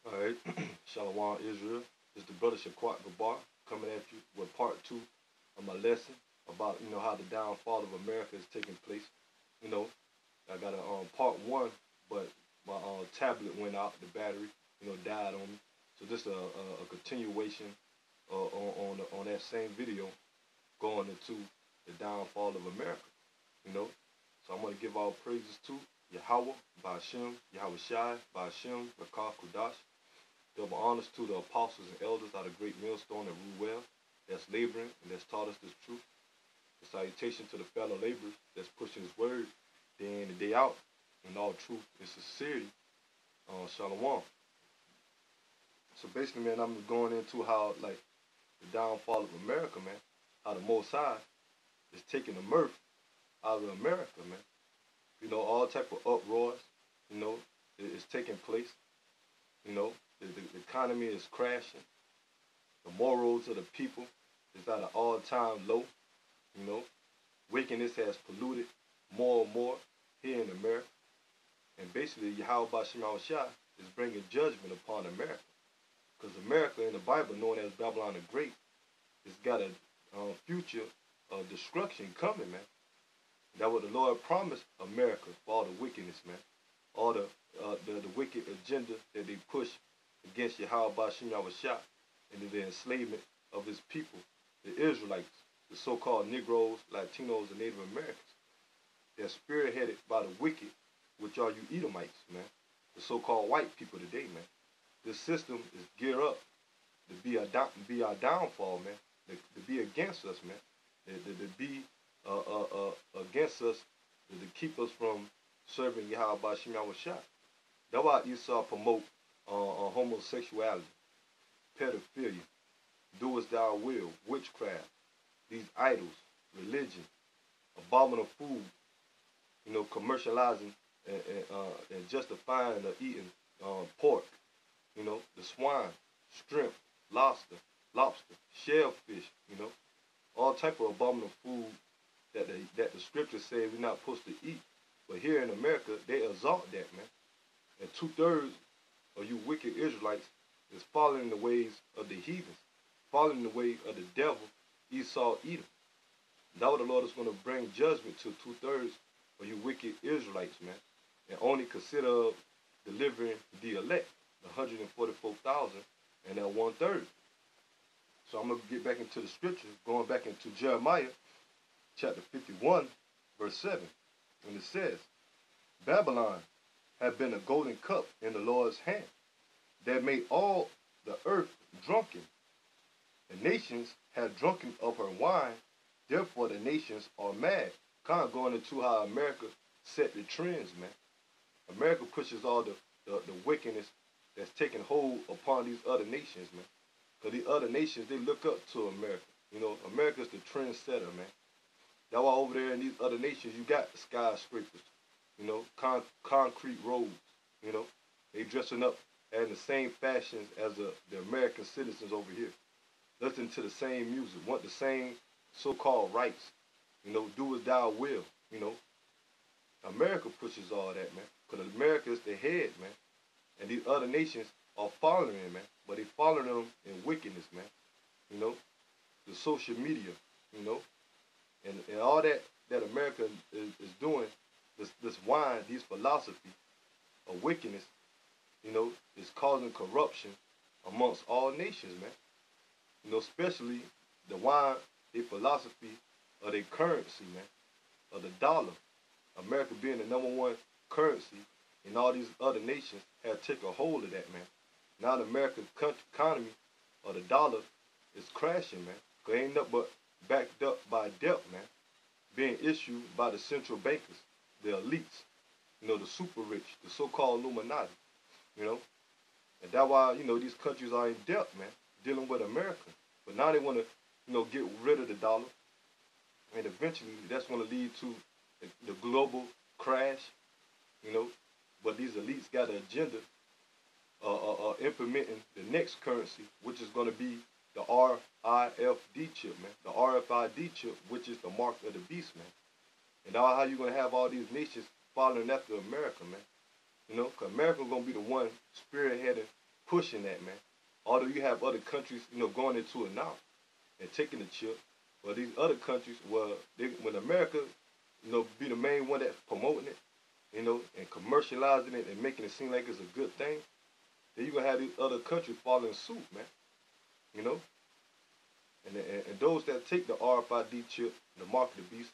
All right, Shalom Israel. It's the brother Shaquat Gabar coming at you with part two of my lesson about how the downfall of America is taking place. You know, I got a part one, but my tablet went out, the battery died on me. So this is a continuation on that same video going into the downfall of America. You know, so I'm gonna give all praises to Yahweh, Ba'ashem, Yahweh Shai, Ba'ashem, Rakah Kudash. Double honors to the apostles and elders out of great millstone that rule well, that's laboring and that's taught us this truth. The salutation to the fellow laborers that's pushing his word day in and day out in all truth and sincerity. Shalom. So basically, man, I'm going into how like the downfall of America, man, how the Most High is taking the mirth out of America, man. All type of uproars, is taking place. The economy is crashing. The morals of the people is at an all-time low. Wickedness has polluted more and more here in America. And basically, Yahweh Ba'ashem Shai is bringing judgment upon America. Because America in the Bible, known as Babylon the Great, has got a future of destruction coming, man. That's what the Lord promised America for all the wickedness, man. All the wicked agenda that they push against Yahweh Ba'ashem Shai and the enslavement of his people, the Israelites, the so-called Negroes, Latinos, and Native Americans. They're spearheaded by the wicked, which are you Edomites, man. The so-called white people today, man. This system is geared up to be our downfall, man. To be against us, man. To be against us, to keep us from serving Yahweh Ba'ashem Shai. That's why Esau promote homosexuality, pedophilia, do as thou will, witchcraft, these idols, religion, abominable food, commercializing and justifying eating pork, the swine, shrimp, lobster, shellfish, all type of abominable food that the scriptures say we're not supposed to eat. But here in America, they exalt that, man. And 2/3 of you wicked Israelites is following the ways of the heathens, following the way of the devil, Esau, Edom. Now the Lord is going to bring judgment to 2/3 of you wicked Israelites, man, and only consider delivering the elect, the 144,000, and that 1/3. So I'm going to get back into the scriptures, going back into Jeremiah chapter 51, verse 7. And it says, Babylon had been a golden cup in the Lord's hand that made all the earth drunken. The nations had drunken of her wine, therefore the nations are mad. Kind of going into how America set the trends, man. America pushes all the wickedness that's taking hold upon these other nations, man. Because these other nations, they look up to America. America's the trendsetter, man. That's why over there in these other nations, you got skyscrapers, concrete roads, They dressing up in the same fashions as the American citizens over here. Listen to the same music, want the same so-called rights, do as thou will, America pushes all that, man. Because America is the head, man. And these other nations are following it, man. But they following them in wickedness, man. The social media, and all that America is doing, this wine, these philosophy of wickedness, is causing corruption amongst all nations, man. Especially the wine, their philosophy of their currency, man, of the dollar. America being the #1 currency, and all these other nations have taken a hold of that, man. Now the American economy of the dollar is crashing, man. Because ain't nothing but backed up by debt, man, being issued by the central bankers, the elites, the super rich, the so-called Illuminati, And that's why, these countries are in debt, man, dealing with America. But now they want to, get rid of the dollar. And eventually that's going to lead to the global crash, But these elites got an agenda implementing the next currency, which is going to be the RIFD chip, man. The RFID chip, which is the mark of the beast, man. And now how you going to have all these nations following after America, man? Because America's going to be the one spearheading, pushing that, man. Although you have other countries, going into it now and taking the chip, but these other countries, well, when America, be the main one that's promoting it, and commercializing it and making it seem like it's a good thing, then you're going to have these other countries following suit, man. You know? And those that take the RFID chip, the mark of the beast,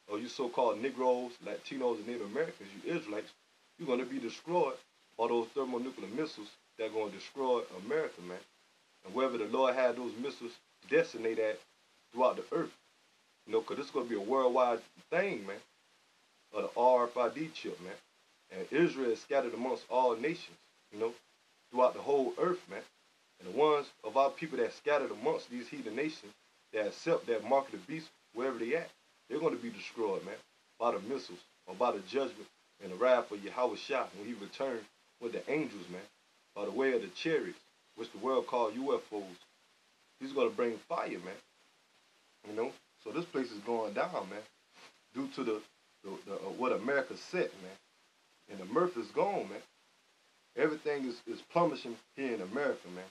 or you so-called Negroes, Latinos, and Native Americans, you Israelites, you're going to be destroyed by those thermonuclear missiles that are going to destroy America, man. And wherever the Lord had those missiles destinate at throughout the earth, because this is going to be a worldwide thing, man, of the RFID chip, man. And Israel is scattered amongst all nations, throughout the whole earth, man. And the ones of our people that scattered amongst these heathen nations that accept that mark of the beast wherever they at, they're going to be destroyed, man, by the missiles or by the judgment and the wrath of Yahweh Shah when he returned with the angels, man, by the way of the chariots, which the world called UFOs. He's going to bring fire, man. So this place is going down, man, due to the what America set, man. And the mirth is gone, man. Everything is plummeting here in America, man.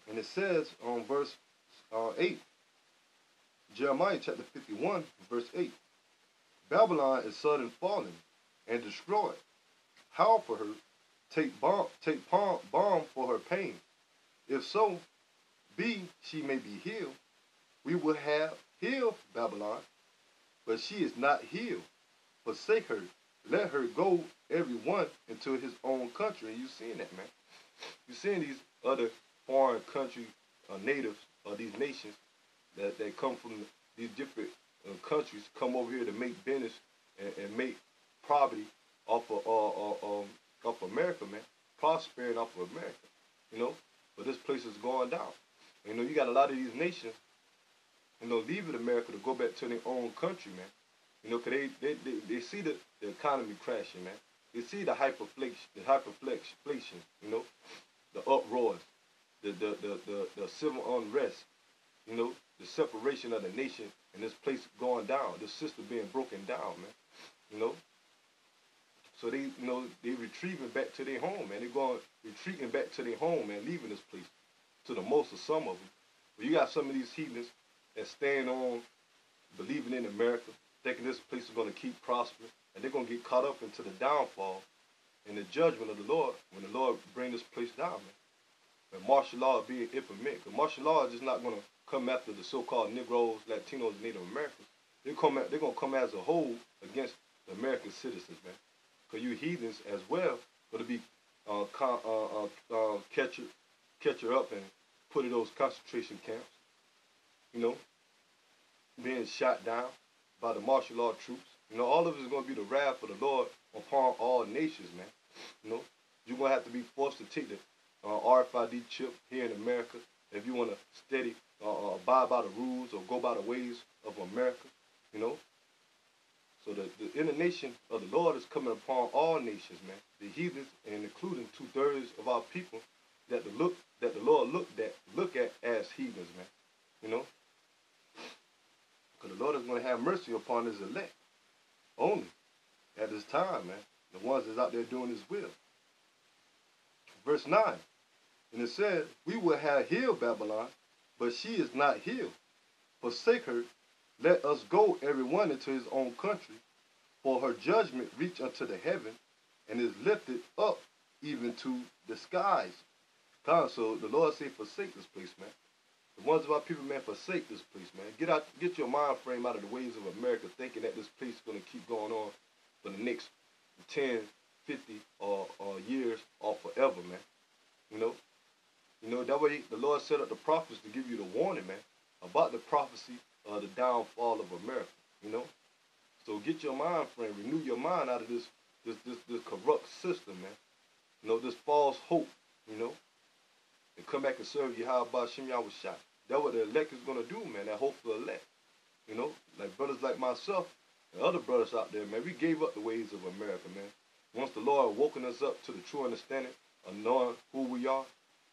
And it says on verse 8, Jeremiah chapter 51, verse 8, Babylon is sudden fallen and destroyed. Howl for her, take balm for her pain. If so, she may be healed. We will have healed Babylon, but she is not healed. Forsake her. Let her go, every one, into his own country. And you're seeing that, man. You're seeing these other foreign country natives or these nations that come from these different countries come over here to make business and make property off of America, man. Prospering off of America, But this place is going down. You got a lot of these nations, leaving America to go back to their own country, man. Because they see the economy crashing, man. They see the hyperflation, the uproars, the civil unrest, the separation of the nation and this place going down, the system being broken down, man. So they retrieving back to their home, man. They're retreating back to their home, man, leaving this place, to the most of some of them. But you got some of these heathens that stand on believing in America, thinking this place is going to keep prospering, and they're going to get caught up into the downfall and the judgment of the Lord when the Lord bring this place down, man. And martial law being implemented. Because martial law is just not going to come after the so-called Negroes, Latinos, and Native Americans. They're going to come as a whole against the American citizens, man. Because you heathens as well going to be catcher up and put in those concentration camps, being shot down by the martial law troops. All of it is going to be the wrath of the Lord upon all nations, man. You're going to have to be forced to take the RFID chip here in America if you want to steady abide by the rules or go by the ways of America, So the inner nation of the Lord is coming upon all nations, man. The heathens, and including 2/3 of our people that the Lord look at as heathens, man. Because the Lord is going to have mercy upon his elect only at this time, man. The ones that's out there doing his will. Verse 9. And it says, we will have healed Babylon, but she is not healed. Forsake her. Let us go, every one, into his own country. For her judgment reach unto the heaven, and is lifted up even to the skies. So the Lord said, forsake this place, man. The ones of our people, man, forsake this place, man. Get your mind frame out of the ways of America, thinking that this place is going to keep going on for the next 10, 50 years or forever, man. That way the Lord set up the prophets to give you the warning, man, about the prophecy of the downfall of America, So get your mind frame, renew your mind out of this corrupt system, man. This false hope, and come back and serve Yahweh Shem Yahweh Shah. That's what the elect is going to do, man, that hopeful elect. Like brothers like myself and other brothers out there, man, we gave up the ways of America, man. Once the Lord woken us up to the true understanding of knowing who we are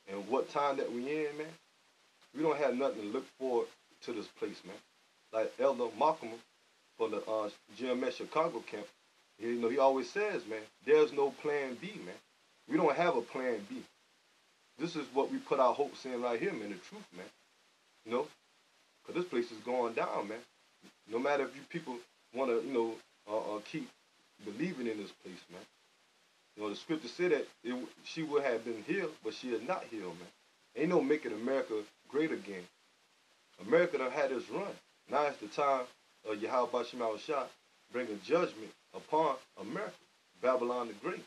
and what time that we in, man, we don't have nothing to look forward to this place, man. Like Elder Malcolm from the GMS Chicago camp, he always says, man, there's no plan B, man. We don't have a plan B. This is what we put our hopes in right here, man. The truth, man. You know, because this place is going down, man. No matter if you people want to, keep believing in this place, man. You know, the scripture said that she would have been healed, but she is not healed, man. Ain't no making America great again. America done had this run. Now it's the time of Yahweh Shema Shah bringing judgment upon America, Babylon the Great.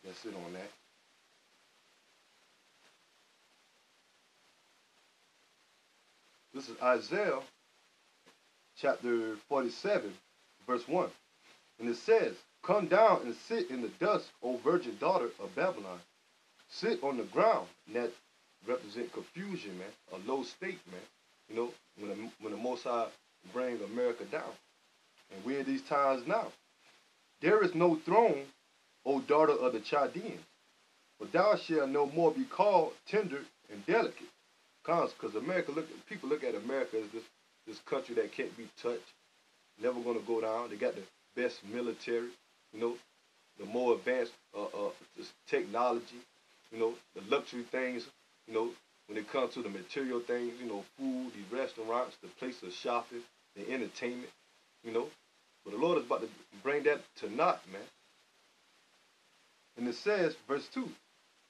That's it on that. This is Isaiah chapter 47, verse 1. And it says, "Come down and sit in the dust, O virgin daughter of Babylon. Sit on the ground." And that represent confusion, man. A low state, man. You know, when the Most High bring America down. And we're in these times now. "There is no throne, O daughter of the Chaldeans, but thou shalt no more be called tender and delicate." Because people look at America as this country that can't be touched, never going to go down. They got the best military, you know, the more advanced technology, you know, the luxury things, you know, when it comes to the material things, you know, food, the restaurants, the place of shopping, the entertainment, you know. But the Lord is about to bring that to naught, man. And it says, verse 2,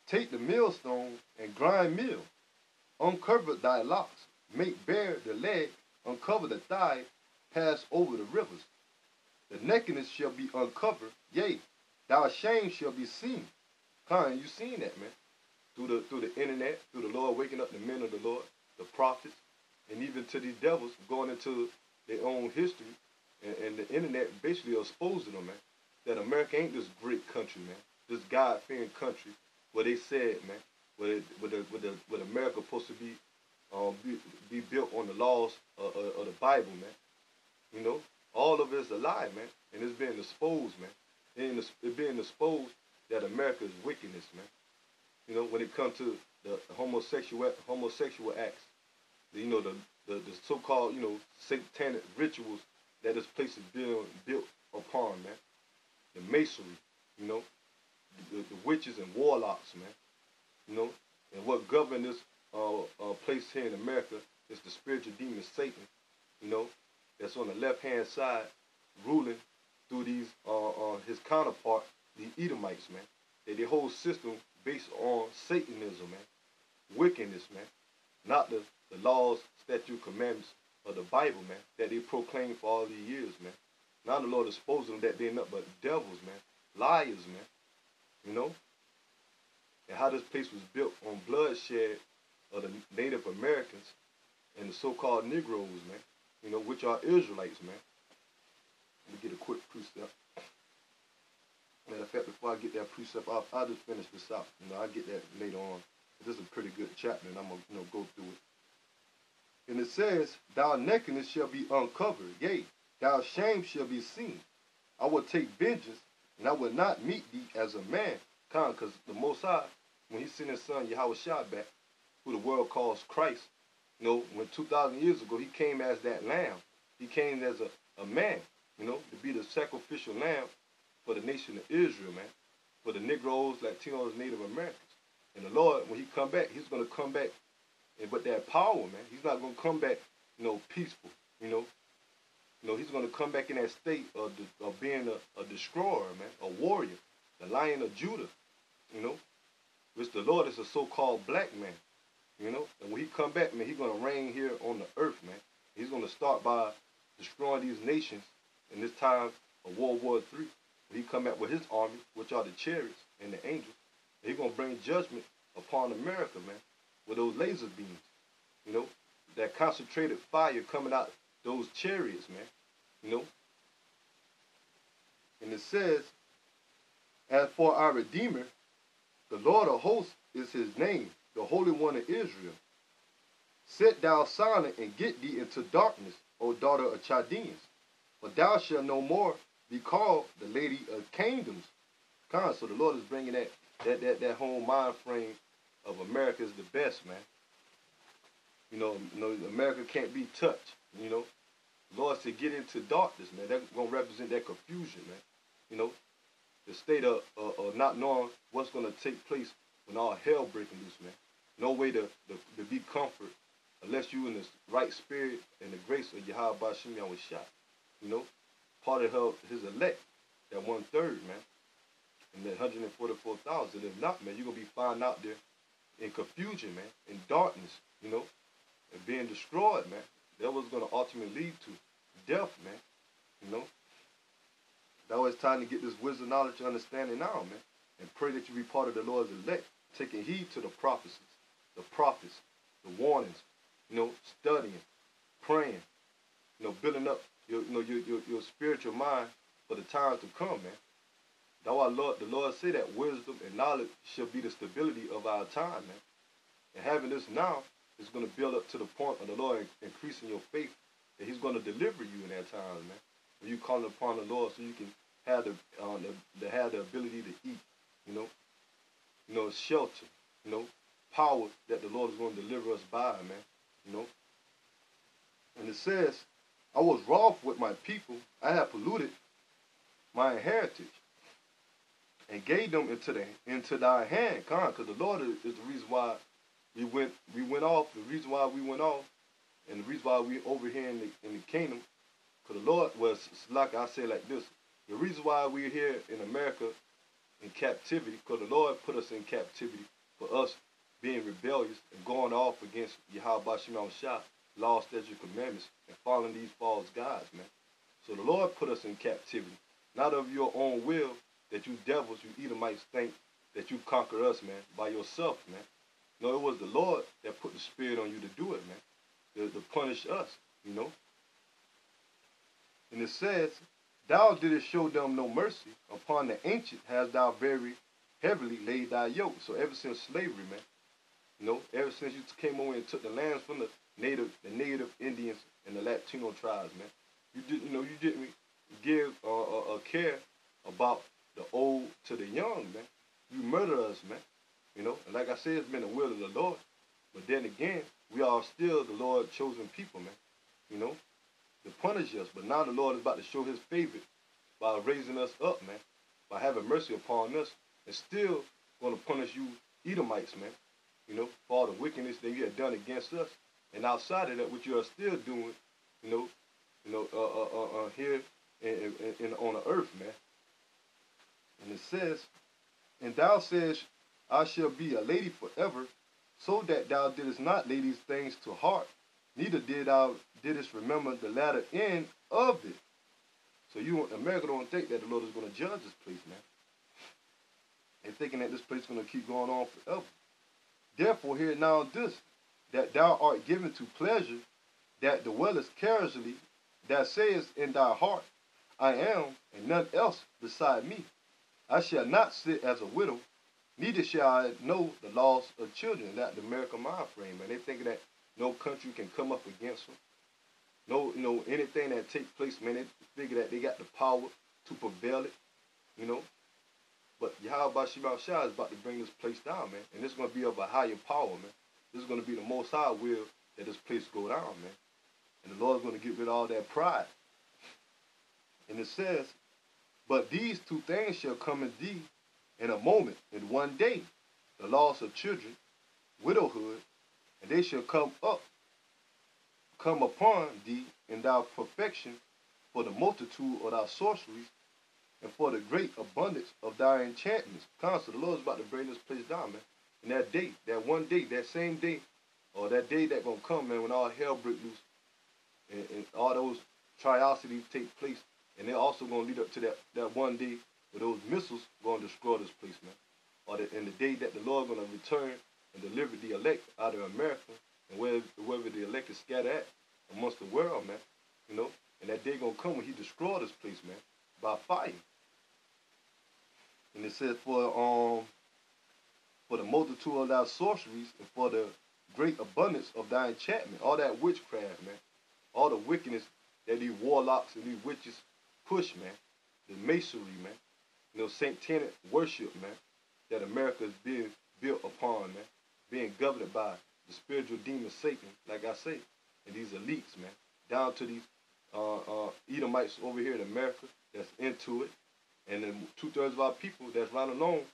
"Take the millstone and grind meal. Uncover thy locks, make bare the leg, uncover the thigh, pass over the rivers. The nakedness shall be uncovered, yea, thy shame shall be seen." You seen that, man. Through the internet, through the Lord waking up the men of the Lord, the prophets, and even to these devils going into their own history, and the internet basically exposing them, man, that America ain't this great country, man, this God-fearing country where they said, man, where America supposed to be built on the laws of the Bible, man. You know, all of it's a lie, man, and it's being exposed, man. It's being exposed that America is wickedness, man. You know, when it comes to the homosexual acts, you know, the so-called, you know, satanic rituals that this place is being built upon, man. The masonry, you know, the witches and warlocks, man. You know, and what govern this place here in America is the spiritual demon Satan, you know, that's on the left-hand side ruling through these his counterpart, the Edomites, man. Their whole system based on Satanism, man. Wickedness, man. Not the laws, statute, commandments of the Bible, man, that they proclaimed for all these years, man. Now the Lord exposed them that they're nothing but devils, man. Liars, man. You know? And how this place was built on bloodshed of the Native Americans and the so-called Negroes, man. You know, which are Israelites, man. Let me get a quick precept. Matter of fact, before I get that precept off, I'll just finish this out. You know, I'll get that later on. This is a pretty good chapter, and I'm going to go through it. And it says, "Thy nakedness shall be uncovered, yea, thy shame shall be seen. I will take vengeance, and I will not meet thee as a man." Because the Most High, when he sent his son Yahweh Shah back, who the world calls Christ, you know, when 2,000 years ago, he came as that lamb. He came as a man, you know, to be the sacrificial lamb for the nation of Israel, man, for the Negroes, Latinos, Native Americans. And the Lord, when he come back, he's going to come back with that power, man. He's not going to come back, you know, peaceful, you know. You know, he's going to come back in that state of being a destroyer, man, a warrior, the Lion of Judah, you know, which the Lord is a so-called black man, you know. And when he come back, man, he's going to reign here on the earth, man. He's going to start by destroying these nations in this time of World War III. When he come back with his army, which are the chariots and the angels, and he's going to bring judgment upon America, man, with those laser beams, you know, that concentrated fire coming out those chariots, man, you know. And it says, "As for our Redeemer, the Lord of hosts is his name, the Holy One of Israel. Sit thou silent and get thee into darkness, O daughter of Chaldeans, for thou shalt no more be called the Lady of Kingdoms." So the Lord is bringing that whole mind frame of America is the best, man. You know, America can't be touched, you know. The Lord said, get into darkness, man. That's going to represent that confusion, man. You know, the state of not knowing what's going to take place when all hell breaking loose, man. No way to be comfort unless you in the right spirit and the grace of Yahweh Bashim was shot. You know, part of his elect, that 1/3, man. And that 144,000. If not, man, you're going to be found out there in confusion, man, in darkness, you know, and being destroyed, man. That was going to ultimately lead to death, man, you know. Now it's time to get this wisdom, knowledge, and understanding now, man, and pray that you be part of the Lord's elect, taking heed to the prophecies, the prophets, the warnings, you know, studying, praying, you know, building up your spiritual mind for the time to come, man. That's why the Lord say that wisdom and knowledge shall be the stability of our time, man. And having this now is going to build up to the point of the Lord increasing your faith that he's going to deliver you in that time, man. When you call upon the Lord so you can have the ability to eat, you know, shelter, you know, power that the Lord is going to deliver us by, man, you know. And it says, I was wroth with my people. I have polluted my heritage and gave them into thy hand, because the Lord is the reason why we went off, the reason why we went off, and the reason why we over here in the kingdom. Because the Lord was, like I say like this, the reason why we're here in America in captivity, because the Lord put us in captivity for us being rebellious and going off against Yahweh Bashim Shah, law, statutes, commandments, and following these false gods, man. So the Lord put us in captivity, not of your own will, that you devils, you Edomites, think that you conquer us, man, by yourself, man. No, it was the Lord that put the spirit on you to do it, man, to punish us, you know. And it says, thou didst show them no mercy. Upon the ancient hast thou very heavily laid thy yoke. So ever since slavery, man, you know, ever since you came over and took the lands from the native Indians and the Latino tribes, man, you didn't give a care about the old to the young, man. You murder us, man. You know, and like I said, it's been the will of the Lord. But then again, we are still the Lord chosen people, man. You know, to punish us. But now the Lord is about to show his favor by raising us up, man. By having mercy upon us. And still going to punish you Edomites, man. You know, for all the wickedness that you have done against us. And outside of that, what you are still doing, here on the earth, man. And it says, and thou sayest, I shall be a lady forever, so that thou didst not lay these things to heart, neither didst remember the latter end of it. So America don't think that the Lord is going to judge this place, man. They're thinking that this place is going to keep going on forever. Therefore, hear now this, that thou art given to pleasure, that dwellest carelessly, that sayest in thy heart, I am, and none else beside me. I shall not sit as a widow, neither shall I know the loss of children. That's the American mind frame, man. They thinking that no country can come up against them. No, anything that takes place, man, they figure that they got the power to prevail it, you know. But Yahweh Bashim Shah is about to bring this place down, man. And this is going to be of a higher power, man. This is going to be the Most High will that this place go down, man. And the Lord's going to get rid of all that pride. And it says, but these two things shall come in thee in a moment, in one day, the loss of children, widowhood, and they shall come upon thee in thy perfection for the multitude of thy sorceries and for the great abundance of thy enchantments. Constantly, the Lord's about to bring this place down, man. And that day, that one day, that same day, or that day that's going to come, man, when all hell break loose and all those triosities take place. And they're also going to lead up to that one day where those missiles going to destroy this place, man. Or in the day that the Lord going to return and deliver the elect out of America and wherever the elect is scattered at amongst the world, man. You know, and that day going to come when he destroy this place, man, by fire. And it says for the multitude of thy sorceries and for the great abundance of thy enchantment, all that witchcraft, man, all the wickedness that these warlocks and these witches push, man, the masonry, man, satanic worship, man, that America is being built upon, man, being governed by the spiritual demon Satan, like I say, and these elites, man, down to these Edomites over here in America that's into it, and then 2/3 of our people that's running along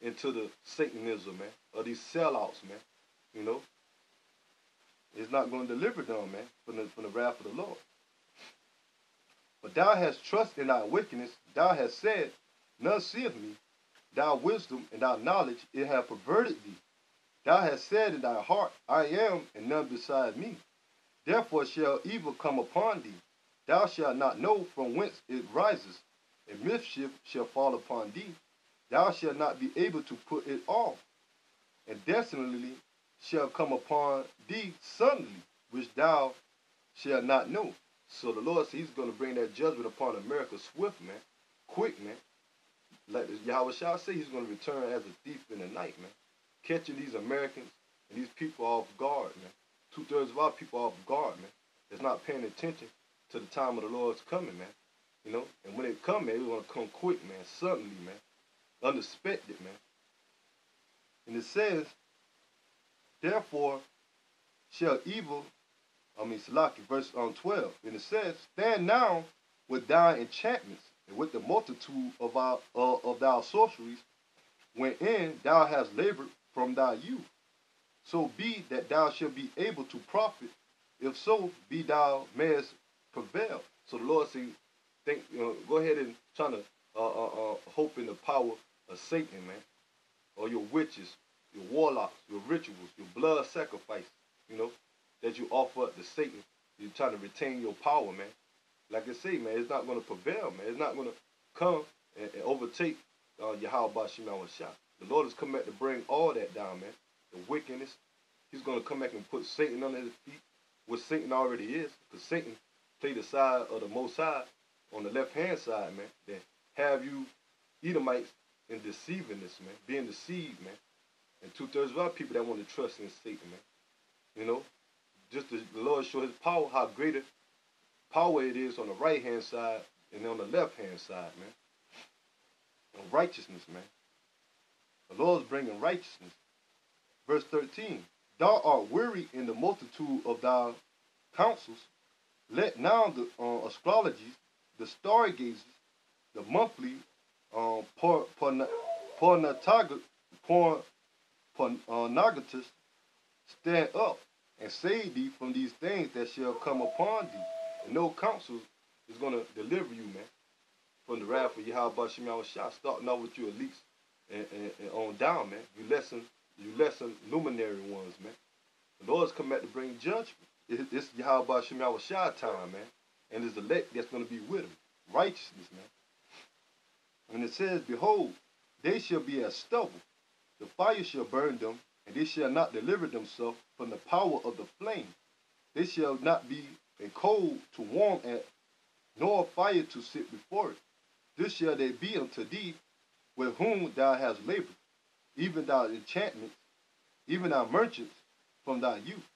into the Satanism, man, or these sellouts, man. You know, it's not going to deliver them, man, from the wrath of the Lord. But thou hast trust in thy wickedness. Thou hast said, none seeth me. Thy wisdom and thy knowledge, it hath perverted thee. Thou hast said in thy heart, I am, and none beside me. Therefore shall evil come upon thee. Thou shalt not know from whence it rises, and mischief shall fall upon thee. Thou shalt not be able to put it off. And destiny shall come upon thee suddenly, which thou shalt not know. So the Lord says he's going to bring that judgment upon America swift, man, quick, man. Like Yahweh shall say, he's going to return as a thief in the night, man, catching these Americans and these people off guard, man. 2/3 of our people off guard, man. That's not paying attention to the time of the Lord's coming, man. You know, and when it come, man, it's going to come quick, man, suddenly, man, unexpected, man. And it says, therefore shall evil, Salaki, verse 12, and it says, stand now with thy enchantments and with the multitude of thy sorceries, wherein thou hast labored from thy youth. So be that thou shalt be able to profit, if so be thou mayest prevail. So the Lord says, go ahead and try to hope in the power of Satan, man, or your witches, your warlocks, your rituals, your blood sacrifice, you know, that you offer up to Satan. You're trying to retain your power, man. Like I say, man, it's not going to prevail, man. It's not going to come and overtake Yahweh Bashim Shah. The Lord has come back to bring all that down, man. The wickedness. He's going to come back and put Satan under his feet, which Satan already is, because Satan played the side of the Most High on the left-hand side, man, that have you Edomites in deceiving this, man, being deceived, man. And 2/3 of our people that want to trust in Satan, man. You know, just the Lord show his power, how greater power it is on the right-hand side and on the left-hand side, man. And righteousness, man. The Lord's bringing righteousness. Verse 13, thou art weary in the multitude of thy counsels. Let now the astrologies, the stargazers, the monthly pornogatists stand up and save thee from these things that shall come upon thee. And no counsel is going to deliver you, man, from the wrath of Yahweh Bashim Shah, starting off with your elites and on down, man. You lesson luminary ones, man. The Lord's come back to bring judgment. It's Yahweh Bashim Shah time, man. And there's elect that's going to be with him. Righteousness, man. And it says, behold, they shall be as stubble. The fire shall burn them, and they shall not deliver themselves from the power of the flame. They shall not be a coal to warm at, nor a fire to sit before it. This shall they be unto thee, with whom thou hast labored, even thy enchantments, even thy merchants from thy youth.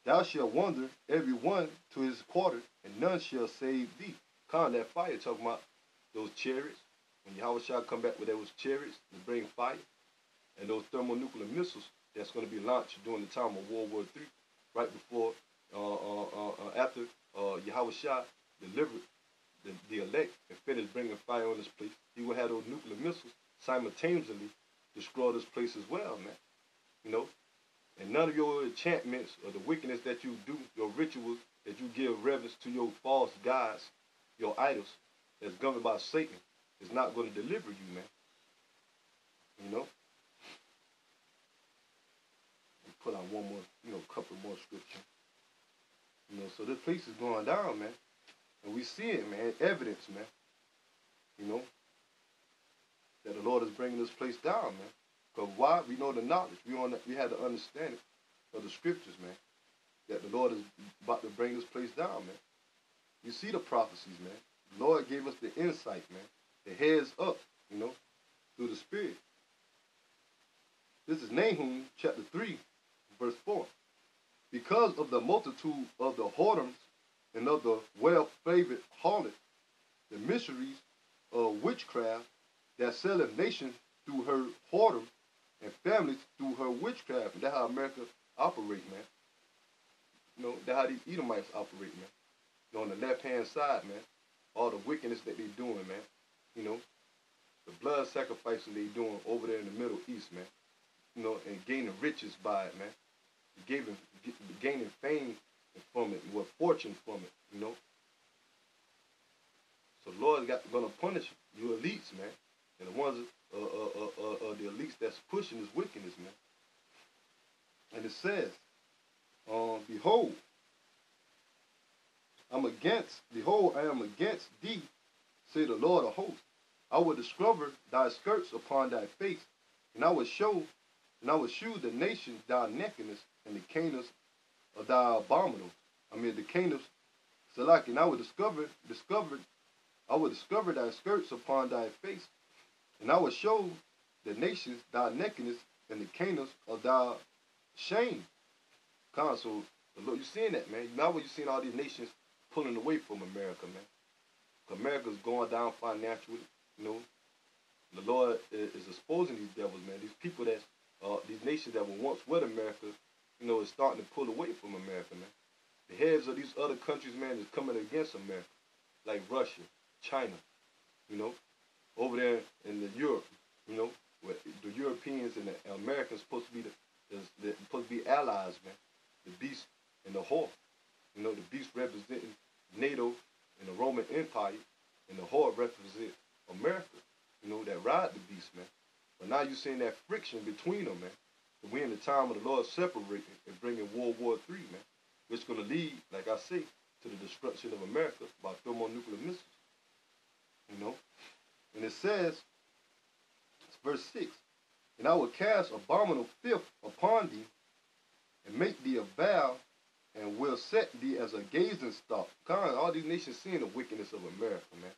Thou shalt wander every one to his quarter, and none shall save thee. Kind of that fire, talking about those chariots. When Yahweh shall come back with those chariots to bring fire, and those thermonuclear missiles that's going to be launched during the time of World War III, right before, after Yahweh Shah delivered the elect and finished bringing fire on this place, he will have those nuclear missiles simultaneously destroy this place as well, man. You know, and none of your enchantments or the wickedness that you do, your rituals that you give reverence to your false gods, your idols, that's governed by Satan, is not going to deliver you, man. You know. Put out one more, couple more scripture. So this place is going down, man. And we see it, man, evidence, man. That the Lord is bringing this place down, man. Because why? We know the knowledge. We had the understanding of the scriptures, man. That the Lord is about to bring this place down, man. You see the prophecies, man. The Lord gave us the insight, man. The heads up, through the Spirit. This is Nahum chapter 3. Verse 4, because of the multitude of the whoredoms and of the well-favored harlot, the mysteries of witchcraft that selleth nations through her whoredom and families through her witchcraft. And that's how America operate, man. That's how these Edomites operate, man. You know, on the left-hand side, man, all the wickedness that they doing, man. You know, the blood sacrifices they doing over there in the Middle East, man. You know, and gaining riches by it, man. Gaining fame from it, with fortune from it, you know. So the Lord gonna punish you elites, man, and the ones the elites that's pushing this wickedness, man. And it says, behold, behold, I am against thee, say the Lord of hosts. I will discover thy skirts upon thy face, and I will shew the nations thy nakedness, and the Canaans of thy abominable. The Canaans, Salaki, and I will discover thy skirts upon thy face, and I will show the nations thy nakedness, and the Canaans of thy shame. So, Lord, you're seeing that, man. Now you're seeing all these nations pulling away from America, man. America's going down financially, you know. The Lord is exposing these devils, man. These people these nations that were once with America, you know, is starting to pull away from America, man. The heads of these other countries, man, is coming against America, like Russia, China, you know, over there in Europe, you know, where the Europeans and the Americans supposed to be allies, man. The beast and the whore, you know, the beast representing NATO and the Roman Empire, and the whore represent America, you know, that ride the beast, man. But now you're seeing that friction between them, man. We're in the time of the Lord separating and bringing World War III, man, which is going to lead, like I say, to the destruction of America by thermonuclear missiles, you know. And it says, it's verse 6, and I will cast abominable filth upon thee, and make thee a vow, and will set thee as a gazing stock. All these nations seeing the wickedness of America, man.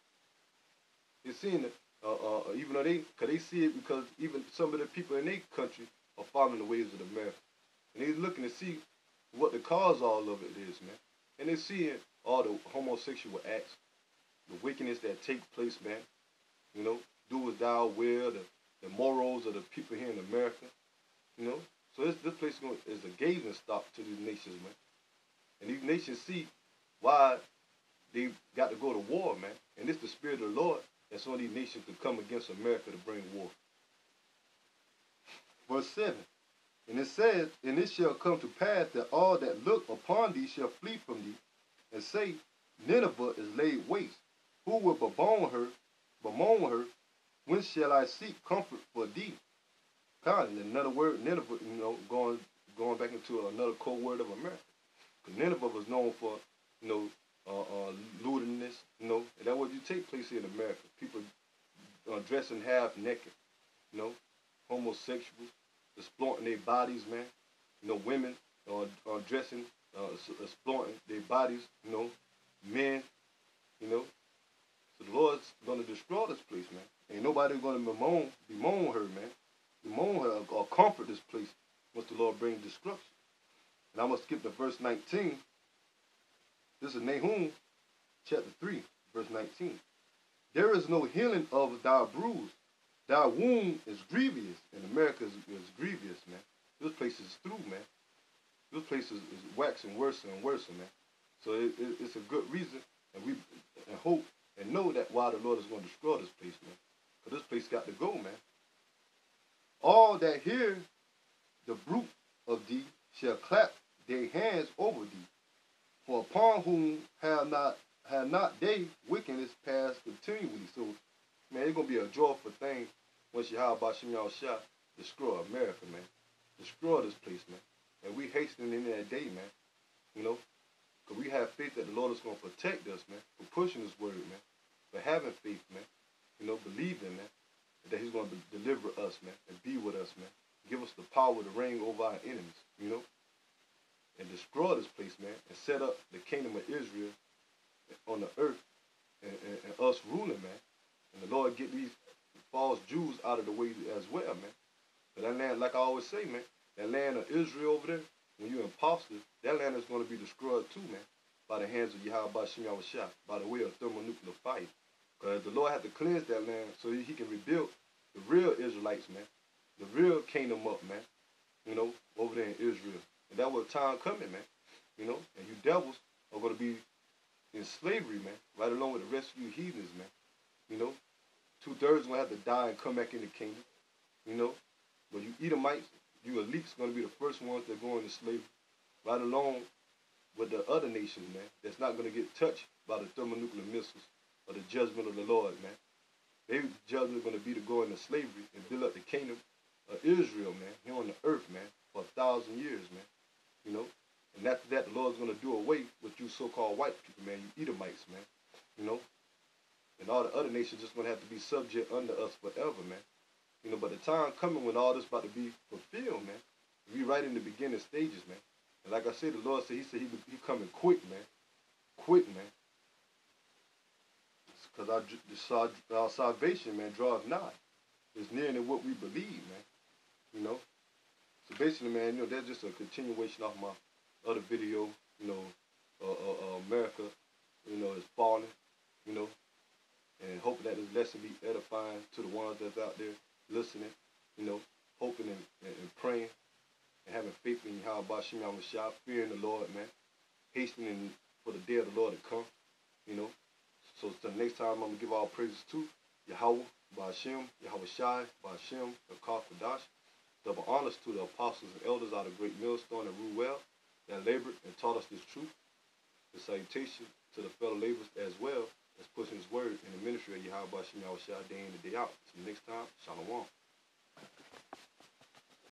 They're seeing it, even though they see it, because even some of the people in their country are following the ways of America. And they're looking to see what the cause all of it is, man. And they're seeing all the homosexual acts, the wickedness that take place, man. You know, do as thou will, the morals of the people here in America, you know. So this place is a gazing stock to these nations, man. And these nations see why they got to go to war, man. And it's the Spirit of the Lord that's on these nations to come against America to bring war. Verse 7, and it says, and it shall come to pass that all that look upon thee shall flee from thee, and say, Nineveh is laid waste. Who will bemoan her? When shall I seek comfort for thee? In another word, Nineveh, you know, going back into another code word of America. Because Nineveh was known for, you know, lewdness, you know, and that would take place here in America. People dressing half naked, you know, homosexuals, exploiting their bodies, man. You know, women dressing, exploiting their bodies, you know, men, you know. So the Lord's going to destroy this place, man. Ain't nobody going to bemoan her, man. Bemoan her or comfort this place once the Lord brings destruction. And I'm going to skip to verse 19. This is Nahum chapter 3, verse 19. There is no healing of thy bruise. Thy wound is grievous. And America is grievous, man. This place is through, man. This place is waxing worse and worse, man. So it's a good reason, and we hope and know that why the Lord is going to destroy this place, man. Because this place got to go, man. All that hear the bruit of thee shall clap their hands over thee. For upon whom have not they wickedness passed continually. So, man, it's going to be a joyful thing once Yahweh Shem Yahushua destroy America, man. Destroy this place, man. And we hastening in that day, man. You know, because we have faith that the Lord is going to protect us, man, for pushing His word, man, for having faith, man, you know, believing, man, that He's going to deliver us, man, and be with us, man. Give us the power to reign over our enemies, you know, and destroy this place, man, and set up the kingdom of Israel on the earth and us ruling, man. And the Lord get these false Jews out of the way as well, man. But that land, like I always say, man, that land of Israel over there, when you're imposters, that land is going to be destroyed too, man, by the hands of Yahweh Shem Yahushua, by the way of thermonuclear fire. Because the Lord had to cleanse that land so He can rebuild the real Israelites, man, the real kingdom up, man, you know, over there in Israel. And that was a time coming, man, you know, and you devils are going to be in slavery, man, right along with the rest of you heathens, man. You know, 2/3 gonna have to die and come back in the kingdom. You know, but you Edomites, you elites gonna be the first ones that go into slavery, right along with the other nations, man. That's not gonna get touched by the thermonuclear missiles or the judgment of the Lord, man. Their judgment is gonna be to go into slavery and build up the kingdom of Israel, man, here on the earth, man, for 1,000 years, man. You know, and after that, the Lord's gonna do away with you so-called white people, man, you Edomites, man. You know, and all the other nations just gonna have to be subject under us forever, man. You know, but the time coming when all this about to be fulfilled, man. We right in the beginning stages, man. And like I said, the Lord said, he coming quick, man. Quick, man. Because our salvation, man, draws nigh. It's nearer than what we believe, man. You know. So basically, man, you know, that's just a continuation of my other video, you know, America, you know, is falling, you know. And hoping that this lesson be edifying to the ones that's out there listening, you know, hoping and praying and having faith in Yahweh Shem Yahushua, fearing the Lord, man, hastening for the day of the Lord to come, you know. So the next time I'm going to give all praises to Yahweh, Ba'ashem, Yahweh Shai, Ba'ashem, Akar Kadash. Double honors to the apostles and elders out of Great Millstone and Ruel that labored and taught us this truth. The salutation to the fellow laborers as well as pushing his word in the ministry of Yahweh Shem Yahushua day in and day out. Until next time, Shalom.